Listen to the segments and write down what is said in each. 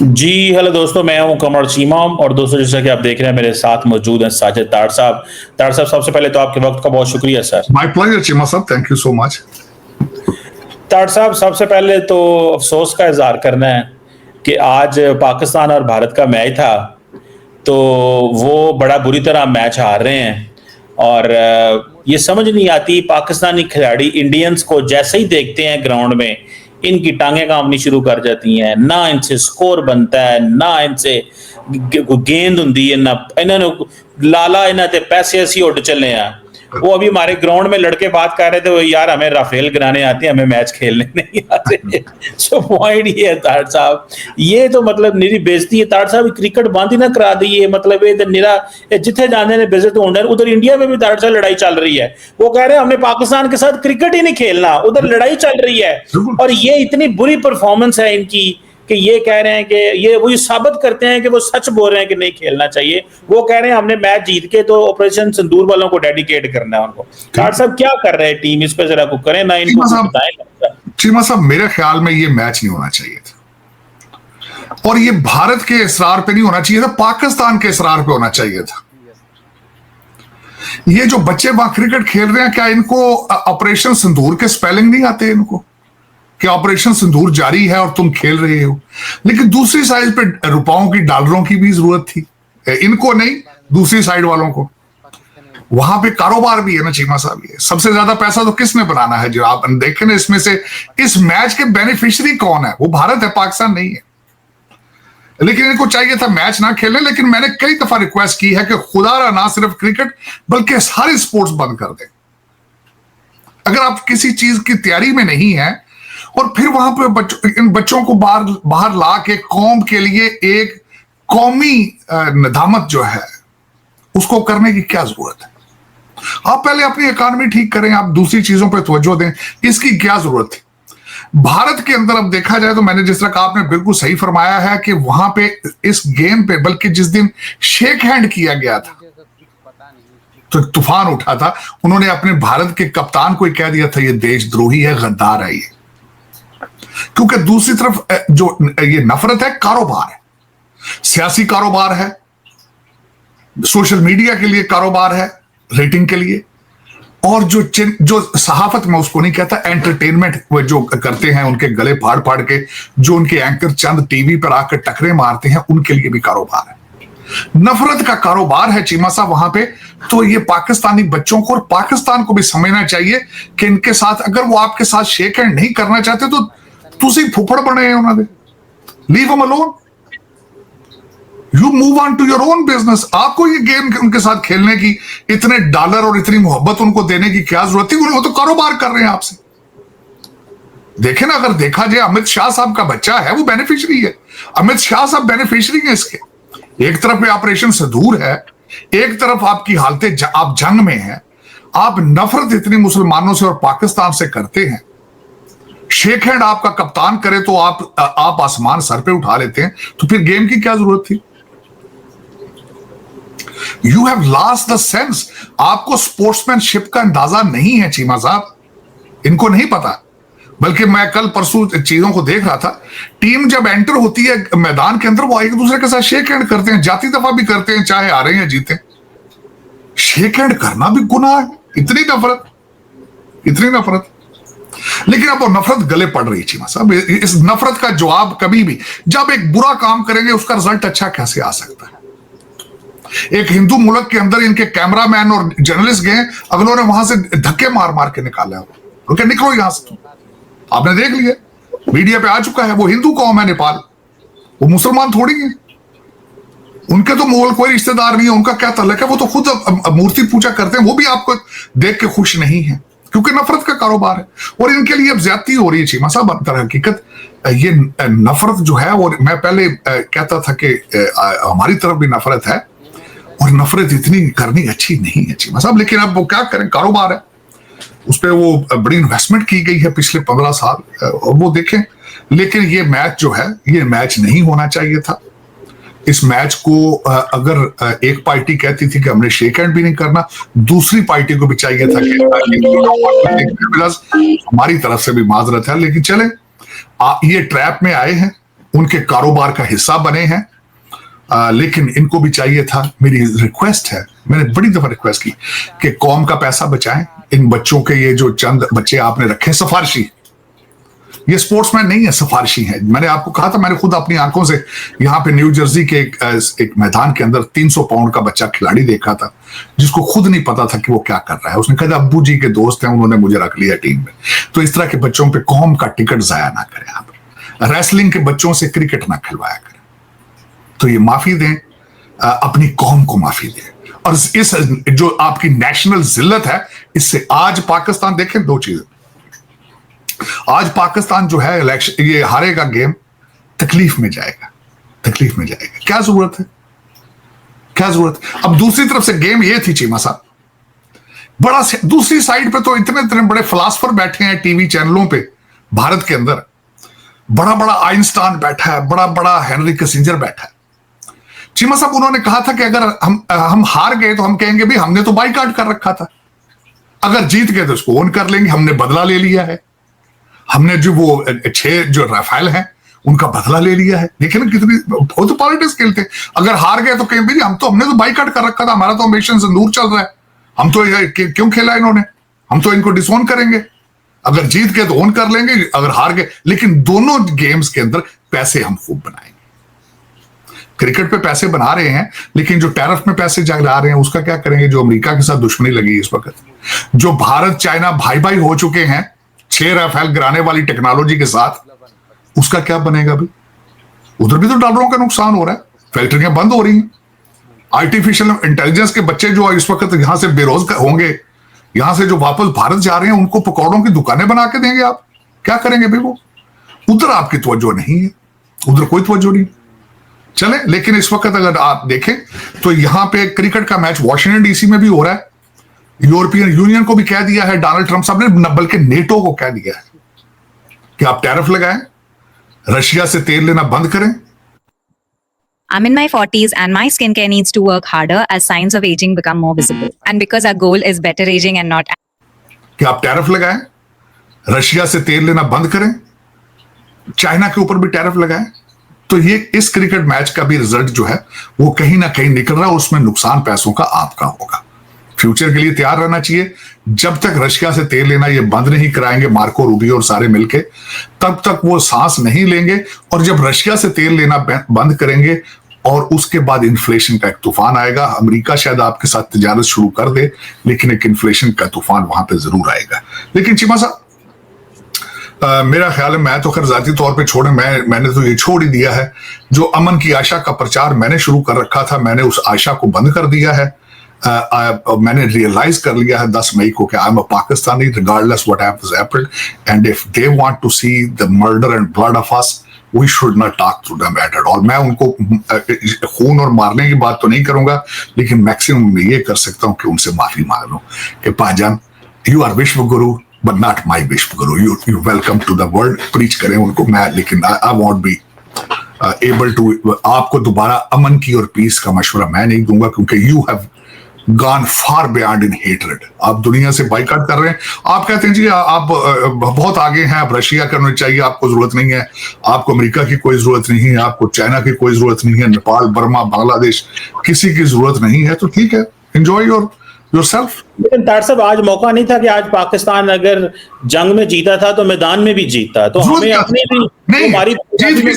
जी hello दोस्तों, मैं हूं कमर चीमा और दोस्तों जैसा कि आप देख रहे हैं मेरे साथ मौजूद हैं साजिद ताड़ साहब। ताड़ साहब, सबसे पहले तो आपके वक्त का बहुत शुक्रिया सर। माय प्लेजर चीमा साहब, थैंक यू सो मच। ताड़ साहब, सबसे पहले तो अफसोस का इजहार करना है कि आज पाकिस्तान और भारत का मैच था, तो वो बड़ा बुरी तरह मैच हार रहे हैं। और ये समझ नहीं आती, पाकिस्तानी खिलाड़ी इंडियंस को जैसे ही देखते हैं ग्राउंड में इनकी टांगें कांपनी शुरू कर जाती हैं। ना इनसे स्कोर बनता है, ना इनसे गेंद होंदी है, ना इन्होंने लाला इन्हों ते पैसे असी उड़ चले हैं। वो अभी हमारे ग्राउंड में लड़के बात कर रहे थे, वो यार हमें राफेल गिराने आते हैं, हमें मैच खेलने नहीं आते। सो पॉइंट ये है ताड़ साहब, ये तो मतलब निरी बेइज्जती है। ताड़ साहब क्रिकेट बंद ही ना करा दी है, मतलब ये निरा जिथे जाने ने बेइज्जत होना है। उधर इंडिया में भी ताड़ साहब लड़ाई चल रही है, वो कह रहे हैं हमने पाकिस्तान के साथ क्रिकेट ही नहीं खेलना, उधर लड़ाई चल रही है। और ये इतनी बुरी परफॉर्मेंस है इनकी कि ये कह रहे हैं कि ये वो साबित करते हैं कि वो सच बोल रहे हैं कि नहीं खेलना चाहिए। वो कह रहे हैं हमने मैच जीत के तो ऑपरेशन सिंदूर वालों को डेडिकेट करना है उनको। ताड़ साहब क्या कर रहे हैं टीम, इस पे जरा कुछ करें ना, इनको बताएं। चीमा साहब, मेरे ख्याल में ये मैच नहीं होना चाहिए था, और ये भारत के इसरार पे नहीं होना चाहिए था, पाकिस्तान के इसरार पे होना चाहिए था। ये जो बच्चे वहां क्रिकेट खेल रहे हैं, क्या इनको ऑपरेशन सिंदूर के स्पेलिंग नहीं आते इनको? कि ऑपरेशन सिंदूर जारी है और तुम खेल रहे हो? लेकिन दूसरी साइड पे रुपयों की, डॉलरों की भी जरूरत थी, इनको नहीं, दूसरी साइड वालों को। वहां पे कारोबार भी है ना चीमा साहब। ये सबसे ज्यादा पैसा तो किसने बनाना है? जो आप देखें ना, इसमें से इस मैच के बेनिफिशियरी कौन है? वो भारत है, पाकिस्तान नहीं है। लेकिन इनको चाहिए था मैच ना खेलने। लेकिन मैंने कई दफा रिक्वेस्ट की है कि खुदा ना सिर्फ क्रिकेट बल्कि सारी स्पोर्ट्स बंद कर दें। अगर आप किसी चीज की तैयारी में नहीं है और फिर वहां पे इन बच्चों को बाहर ला के कौम के लिए एक कौमी निदामत जो है उसको करने की क्या जरूरत है? आप पहले अपनी इकॉनमी ठीक करें, आप दूसरी चीजों पर तवज्जो दें, इसकी क्या जरूरत थी? भारत के अंदर अब देखा जाए तो मैंने जिस तरह कहा, आपने बिल्कुल सही फरमाया है कि वहां पे इस गेम पे, बल्कि जिस दिन शेक हैंड किया गया था तो तूफान उठा था। उन्होंने अपने भारत के कप्तान को ही कह दिया था ये देशद्रोही है, गद्दार है ये। क्योंकि दूसरी तरफ जो ये नफरत है, कारोबार है, सियासी कारोबार है, सोशल मीडिया के लिए कारोबार है, रेटिंग के लिए। और जो सहाफत में उसको नहीं कहता, एंटरटेनमेंट वो जो करते हैं, उनके गले फाड़ फाड़ के जो उनके एंकर चंद टीवी पर आकर टकरे मारते हैं, उनके लिए भी कारोबार है। नफरत का कारोबार है चीमा साहब वहां पे। तो ये पाकिस्तानी बच्चों को और पाकिस्तान को भी समझना चाहिए कि इनके साथ, अगर वो आपके साथ शेक हैंड नहीं करना चाहते तो तुसी फुफड़ बने हैं उन्होंने, leave him alone, you move on to your own business. आपको ये गेम उनके साथ खेलने की, इतने डॉलर और इतनी मोहब्बत उनको देने की क्या जरूरत थी? वो तो कारोबार कर रहे हैं आपसे। देखे ना, अगर देखा जाए, अमित शाह साहब का बच्चा है, वो बेनिफिशियरी है। अमित शाह साहब बेनिफिशियरी है इसके। एक तरफ में ऑपरेशन सिंदूर है, एक तरफ आपकी हालतें, आप जंग में हैं, आप नफरत इतनी मुसलमानों से और पाकिस्तान से करते हैं। शेक हैंड आपका कप्तान करे तो आप आसमान सर पे उठा लेते हैं, तो फिर गेम की क्या जरूरत थी? You have lost the sense. आपको स्पोर्ट्समैनशिप का अंदाजा नहीं है चीमा साहब, इनको नहीं पता। बल्कि मैं कल परसों चीजों को देख रहा था, टीम जब एंटर होती है मैदान के अंदर, वो एक दूसरे के साथ शेक हैंड करते हैं, जाती दफा भी करते हैं, चाहे हारे या जीते। शेक हैंड करना भी गुनाह है। इतनी नफरत, इतनी नफरत। लेकिन अब वो नफरत गले पड़ रही है चीमा साहब। इस नफरत का जवाब कभी भी, जब एक बुरा काम करेंगे उसका रिजल्ट अच्छा कैसे आ सकता है? एक हिंदू मुल्क के अंदर इनके कैमरामैन और जर्नलिस्ट गए, अगलों ने वहां से धक्के मार मार के निकाला, वो क्या निकलो यहां से तुम। आपने देख लिया, मीडिया पे आ चुका है। वो हिंदू कौम है नेपाल, वो मुसलमान थोड़ी है। उनके तो मोल कोई रिश्तेदार नहीं है, उनका क्या तल्लक है? वो तो खुद मूर्ति पूजा करते हैं, वो भी आपको देख के खुश नहीं है, क्योंकि नफरत का कारोबार है। और इनके लिए अब ज्यादती हो रही है चीमा साहब। दर हकीकत ये नफरत जो है, और मैं पहले कहता था कि हमारी तरफ भी नफरत है, और नफरत इतनी करनी अच्छी नहीं है चीमा साहब। लेकिन अब वो क्या करें, कारोबार है, उस पर वो बड़ी इन्वेस्टमेंट की गई है पिछले 15 साल, और वो देखें। लेकिन ये मैच जो है, ये मैच नहीं होना चाहिए था। इस मैच को अगर एक पार्टी कहती थी कि हमने शेक हैंड भी नहीं करना, दूसरी पार्टी को भी चाहिए था कि हमारी तरफ से भी माजरत है। लेकिन चले, ये ट्रैप में आए हैं, उनके कारोबार का हिस्सा बने हैं। लेकिन इनको भी चाहिए था, मेरी रिक्वेस्ट है, मैंने बड़ी दफा रिक्वेस्ट की कि कौम का पैसा बचाएं। इन बच्चों के ये जो चंद बच्चे आपने रखे सिफारशी, ये स्पोर्ट्समैन नहीं है, सिफारशी है। मैंने आपको कहा था, मैंने खुद अपनी आंखों से यहाँ पे न्यू जर्सी के एक मैदान के अंदर 300 पाउंड का बच्चा खिलाड़ी देखा था, जिसको खुद नहीं पता था कि वो क्या कर रहा है। उसने कहा अब्बू जी के दोस्त हैं, उन्होंने मुझे रख लिया टीम में। तो इस तरह के बच्चों पे कौम का टिकट जाया ना करें आप। रेसलिंग के बच्चों से क्रिकेट ना खिलवाया करें। तो ये माफी दें, अपनी कौम को माफी दें। और इस जो आपकी नेशनल जिल्लत है, इससे आज पाकिस्तान, देखें दो चीजें, आज पाकिस्तान जो है इलेक्शन, ये हारेगा गेम, तकलीफ में जाएगा, तकलीफ में जाएगा। क्या जरूरत है, क्या जरूरत है। अब दूसरी तरफ से गेम ये थी चीमा साहब, बड़ा दूसरी साइड पे तो इतने बड़े फिलासफर बैठे हैं टीवी चैनलों पे भारत के अंदर, बड़ा बड़ा आइंस्टाइन बैठा है, बड़ा बड़ा हेनरी किसिंजर बैठा है। चीमा साहब, उन्होंने कहा था कि अगर हम हार गए तो हम कहेंगे भी हमने तो बाइकाट कर रखा था, अगर जीत गए तो उसको ओन कर लेंगे, हमने बदला ले लिया है, हमने जो वो 6 जो राफेल हैं उनका बदला ले लिया है। देखिए ना कितनी वो तो पॉलिटिक्स खेलते। अगर हार गए तो कहेंगे हमने तो बाइकाट कर रखा था, हमारा तो ऑपरेशन सिंदूर चल रहा है, हम तो क्यों खेला इन्होंने, हम तो इनको डिसओन करेंगे। अगर जीत गए तो ओन कर लेंगे, अगर हार गए। लेकिन दोनों गेम्स के अंदर पैसे हम खूब बनाएंगे। क्रिकेट पे पैसे बना रहे हैं, लेकिन जो टैरिफ में पैसे जा रहे हैं उसका क्या करेंगे। जो अमेरिका के साथ दुश्मनी लगी इस वक्त, जो भारत चाइना भाई भाई हो चुके हैं 6 राफेल गिराने वाली टेक्नोलॉजी के साथ, उसका क्या बनेगा भी। उधर भी तो डॉलरों का नुकसान हो रहा है, फैक्ट्रियां बंद हो रही हैं। आर्टिफिशियल इंटेलिजेंस के बच्चे जो इस वक्त यहां से बेरोजगार होंगे, यहां से जो वापस भारत जा रहे हैं, उनको पकौड़ों की दुकानें बना के देंगे आप, क्या करेंगे भाई वो। उधर आपकी तवज्जो नहीं है, उधर कोई तवज्जो नहीं। चले, लेकिन इस वक्त अगर आप देखें तो यहां पे क्रिकेट का मैच वाशिंगटन डीसी में भी हो रहा है। यूरोपियन यूनियन को भी कह दिया है डोनाल्ड ट्रंप साहब ने, बल्कि नेटो को कह दिया है कि आप टैरिफ लगाएं, रशिया से तेल लेना बंद करें। I'm in my 40s and my skincare needs to work harder as signs of aging become more visible. And because our goal is better aging and not... कि आप टैरिफ लगाएं, रशिया से तेल लेना बंद करें, चाइना के ऊपर भी टैरिफ लगाएं। तो ये इस क्रिकेट मैच का भी रिजल्ट जो है वो कहीं ना कहीं निकल रहा है, उसमें नुकसान पैसों का आपका होगा। फ्यूचर के लिए तैयार रहना चाहिए। जब तक रशिया से तेल लेना ये बंद नहीं कराएंगे मार्को रूबियो और सारे मिलके, तब तक वो सांस नहीं लेंगे। और जब रशिया से तेल लेना बंद करेंगे और उसके बाद इन्फ्लेशन का एक तूफान आएगा। अमेरिका शायद आपके साथ तिजारत शुरू कर दे, लेकिन एक इन्फ्लेशन का तूफान वहां पे जरूर आएगा। लेकिन चीमा साहब, मेरा ख्याल है, मैं तो खैर जाती तौर पे छोड़े, मैंने तो ये छोड़ ही दिया है। जो अमन की आशा का प्रचार मैंने शुरू कर रखा था, मैंने उस आशा को बंद कर दिया है। मैंने रियलाइज कर लिया है 10 मई को कि I am a Pakistani regardless what happens happened, and if they want to see the murder and blood of us, we should not talk to them at all. मैं उनको खून और मारने की बात तो नहीं करूंगा, लेकिन मैक्सिमम मैं ये कर सकता हूं कि उनसे माफी मांग लूं कि पाजान, यू आर विश्व गुरु बट नॉट माई विश्व गुरु, you welcome to the world. Preach करें उनको मैं, लेकिन I won't be able to आपको दोबारा अमन की और पीस का मशवरा मैं नहीं दूंगा, क्योंकि you have gone far beyond in hatred। आप दुनिया से बाइकाट कर रहे हैं। आप कहते हैं जी आप बहुत आगे हैं, आप रशिया करना चाहिए, आपको जरूरत नहीं है, आपको अमेरिका की कोई जरूरत नहीं है, आपको चाइना की कोई जरूरत नहीं है, नेपाल, बर्मा, बांग्लादेश, किसी की जरूरत नहीं है। तो ठीक है, एंजॉय योरसेल्फ। लेकिन तार साहब, आज मौका नहीं था कि आज पाकिस्तान अगर जंग में जीता था तो मैदान में भी जीता, तो हमें अपनी भी हमारी फेरनी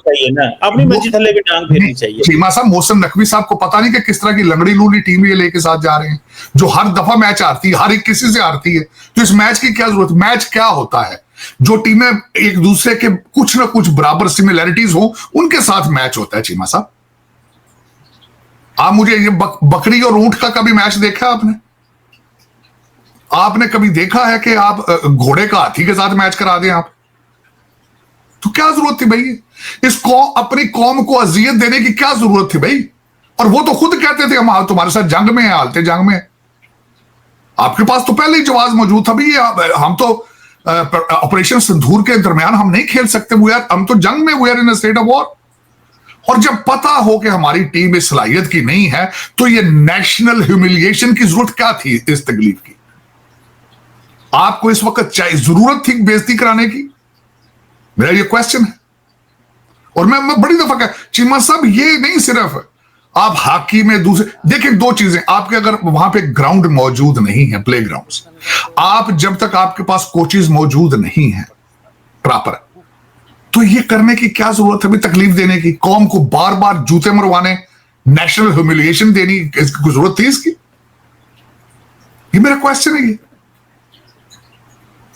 चाहिए ना, अपनी मर्जी थले भी टांग फेरनी चाहिए। चीमा साहब, मोहसिन नकवी साहब को पता नहीं कि किस तरह की लंगड़ी लूली टीम ये लेके साथ जा रहे हैं, जो हर दफा मैच हारती है, हर एक किसी से हारती है। तो इस मैच की क्या जरूरत। मैच क्या होता है, जो टीमें एक दूसरे के कुछ ना कुछ बराबर सिमिलैरिटीज हो, उनके साथ मैच होता है। चीमा साहब, आप मुझे ये बकरी और ऊंट का कभी मैच देखा आपने? आपने कभी देखा है कि आप घोड़े का हाथी के साथ मैच करा दें आप? तो क्या जरूरत थी भाई, अपनी कौम को अजियत देने की क्या जरूरत थी भाई? और वो तो खुद कहते थे हम तुम्हारे साथ जंग में हैं, हालते जंग में। आपके पास तो पहले ही जवाब मौजूद था भाई, हम तो ऑपरेशन सिंदूर के दरमियान हम नहीं खेल सकते, हम तो जंग में we are in a state of war. और जब पता हो कि हमारी टीम इस सलाहियत की नहीं है, तो ये नेशनल ह्यूमिलिएशन की जरूरत क्या थी इस तकलीफ की? आपको इस वक्त जरूरत थी बेइज्जती कराने की? मेरा ये क्वेश्चन है। और मैं बड़ी दफा कहा चीमा साहब, ये नहीं सिर्फ आप हॉकी में दूसरे देखिए, दो चीजें आपके, अगर वहां पे ग्राउंड मौजूद नहीं है, प्ले ग्राउंड, आप जब तक आपके पास कोचेज मौजूद नहीं है प्रॉपर, तो ये करने की क्या जरूरत है? तकलीफ देने की, कौम को बार बार जूते मरवाने, नेशनल ह्यूमिलिएशन देनी, इसकी जरूरत थी इसकी? ये मेरा क्वेश्चन है।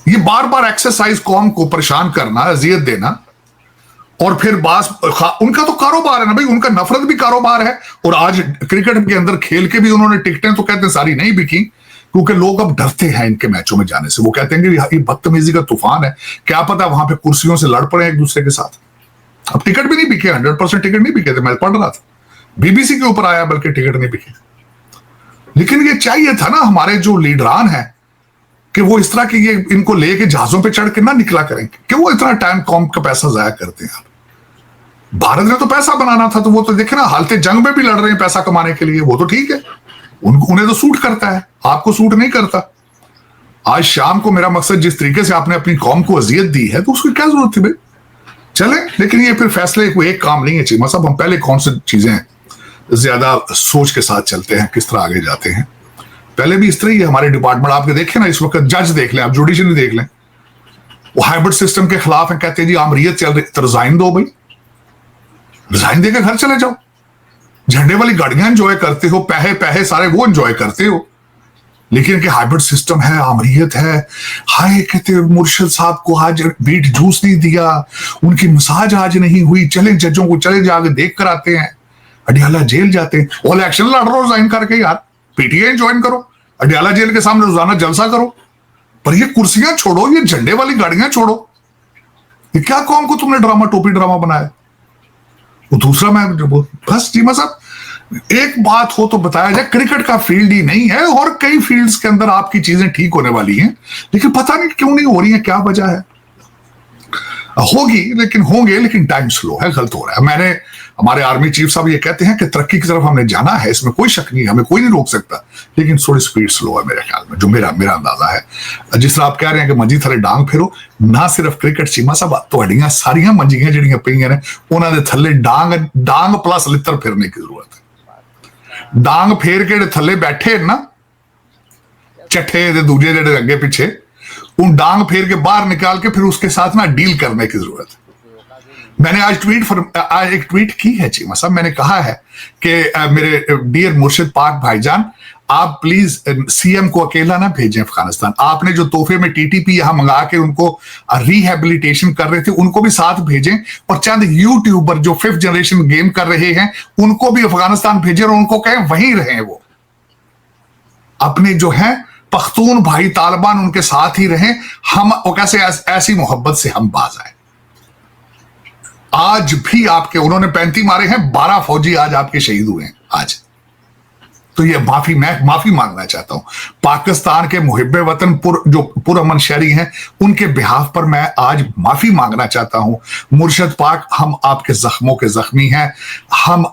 ये बार बार एक्सरसाइज, कौम को परेशान करना, अजियत देना, और फिर उनका तो कारोबार है ना भाई, उनका नफरत भी कारोबार है। और आज क्रिकेट के अंदर खेल के भी उन्होंने टिकटें तो कहते हैं सारी नहीं बिकी, क्योंकि लोग अब डरते हैं इनके मैचों में जाने से। वो कहते हैं कि ये बदतमीजी का तूफान है, क्या पता वहां पे कुर्सियों से लड़ पड़े एक दूसरे के साथ। अब टिकट भी नहीं बिके, 100% टिकट नहीं बिके थे, मैं पढ़ रहा था, बीबीसी के ऊपर आया, बल्कि टिकट नहीं बिके। लेकिन ये चाहिए था ना हमारे जो लीडरान है कि वो इस तरह की, ये इनको लेके जहाजों पे चढ़ के ना निकला करेंगे कि वो इतना टाइम कौम का पैसा जाया करते हैं। भारत ने तो पैसा बनाना था, तो वो तो देखे ना, हालते जंग में भी लड़ रहे हैं पैसा कमाने के लिए, वो तो ठीक है, उन्हें तो सूट करता है, आपको सूट नहीं करता। आज शाम को मेरा मकसद, जिस तरीके से आपने अपनी कौम को अजियत दी है, तो उसकी क्या जरूरत थी भाई? चले, लेकिन ये फिर फैसले को एक काम नहीं है चीमा साहब, हम पहले कौन सी चीजें ज्यादा सोच के साथ चलते हैं, किस तरह आगे जाते हैं। पहले भी इस तरह ही है हमारे डिपार्टमेंट, आपके देखे ना, इस वक्त जज देख लें, आप जुडिशरी देख लें, वो हाइब्रिड सिस्टम के खिलाफ है, कहते हैं जी आमरीयत चल रही, तो रिजाइन दो भाई, रिजाइन देकर घर चले जाओ। झंडे वाली गाड़ियां एंजॉय करते हो, पैहे सारे वो एंजॉय करते हो, लेकिन कि हाइब्रिड सिस्टम है, आमरीयत है, हाय कहते मुर्शिद साहब को आज बीट जूस नहीं दिया, उनकी मसाज आज नहीं हुई, चले जजों को चले जाके देख कर आते हैं, अडियाला जेल जाते हैं, और इलेक्शन लड़ रहे हो रिजाइन करके, यार पीटीआई ज्वाइन करो, अडियाला जेल के सामने रोजाना जलसा करो, पर ये कुर्सियां छोड़ो, ये झंडे वाली गाड़ियां छोड़ो, ये क्या कौम को तुमने टोपी ड्रामा बनाया? वो दूसरा, मैं बस चीमा साहब एक बात हो तो बताया जाए, क्रिकेट का फील्ड ही नहीं है, और कई फील्ड्स के अंदर आपकी चीजें ठीक होने वाली हैं, लेकिन पता नहीं क्यों नहीं हो रही है, क्या वजह है? होगी, लेकिन होंगे, लेकिन टाइम स्लो है, गलत हो रहा है। मैंने, हमारे आर्मी चीफ साहब ये कहते हैं कि तरक्की की तरफ हमने जाना है, इसमें कोई शक नहीं है, हमें कोई नहीं रोक सकता, लेकिन थोड़ी स्पीड स्लो है मेरे ख्याल में, जो मेरा अंदाजा है। जिस तरह आप कह रहे हैं कि मंजी थले डांग फिरो, ना सिर्फ क्रिकेट चीमा साहब, ਤੁਹਾਡੀਆਂ ਸਾਰੀਆਂ ਮੰਜੀਆਂ ਜਿਹੜੀਆਂ ਪਈਆਂ ਨੇ, ਉਹਨਾਂ ਦੇ ਥੱਲੇ ਡਾਂਗ ਪਲੱਸ ਲਿੱਤਰ ਫਿਰਨੇ की जरूरत है। ਡਾਂਗ ਫੇਰ ਕੇ ਥੱਲੇ ਬੈਠੇ ਨਾ ਚੱਠੇ ਦੇ ਦੂਜੇ ਜਿਹੜੇ ਅੱਗੇ ਪਿੱਛੇ, उन डांग फेर के बाहर निकाल के फिर उसके साथ ना डील करने की जरूरत है। मैंने आज एक ट्वीट की है चीमा साहब, मैंने कहा है कि मेरे डियर मुर्शिद पाक भाईजान, आप प्लीज सीएम को अकेला ना भेजें अफगानिस्तान, आपने जो तोहफे में टीटीपी यहां मंगा के उनको रिहेबिलिटेशन कर रहे थे, उनको भी साथ भेजें, और चंद यूट्यूबर जो 5th जनरेशन गेम कर रहे हैं उनको भी अफगानिस्तान भेजें, और उनको कहें वहीं रहें, वो अपने जो है पख्तून भाई तालिबान उनके साथ ही रहें, हम कैसे ऐसी मोहब्बत से हम बाज आए। आज भी आपके उन्होंने 35 मारे हैं, 12 फौजी आज आपके शहीद हुए हैं आज, तो ये मैं माफी मांगना चाहता हूं पाकिस्तान के मुहिब्बे वतन जो पुरअमन शहरी हैं, उनके बिहाफ पर मैं आज माफी मांगना चाहता हूं। मुर्शिद पाक, हम आपके जख्मों के जख्मी हैं, हम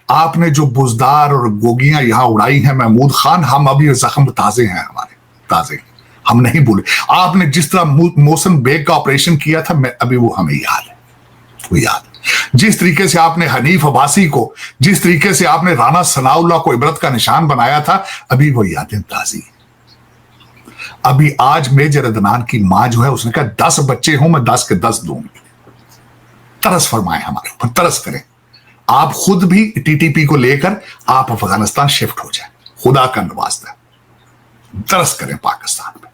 आपने जो बुजदार और गोगियां यहां उड़ाई हैं महमूद खान, हम अभी जख्म ताजे हैं, हमारे ताजे, हम नहीं भूले। आपने जिस तरह मोहसिन बेग का ऑपरेशन किया था, मैं अभी वो हमें याद है, वो याद। जिस तरीके से आपने हनीफ अब्बासी को, जिस तरीके से आपने राना सनाउल्लाह को इबरत का निशान बनाया था, अभी वो यादें ताजी। अभी आज मेजर अदनान की मां जो है, उसने कहा 10 बच्चे हों मैं 10 के 10 दूंगी। तरस फरमाए हमारे ऊपर, तरस करें। आप खुद भी टीटीपी को लेकर आप अफगानिस्तान शिफ्ट हो जाए, खुदा का नवास्ता, तरस करें पाकिस्तान में।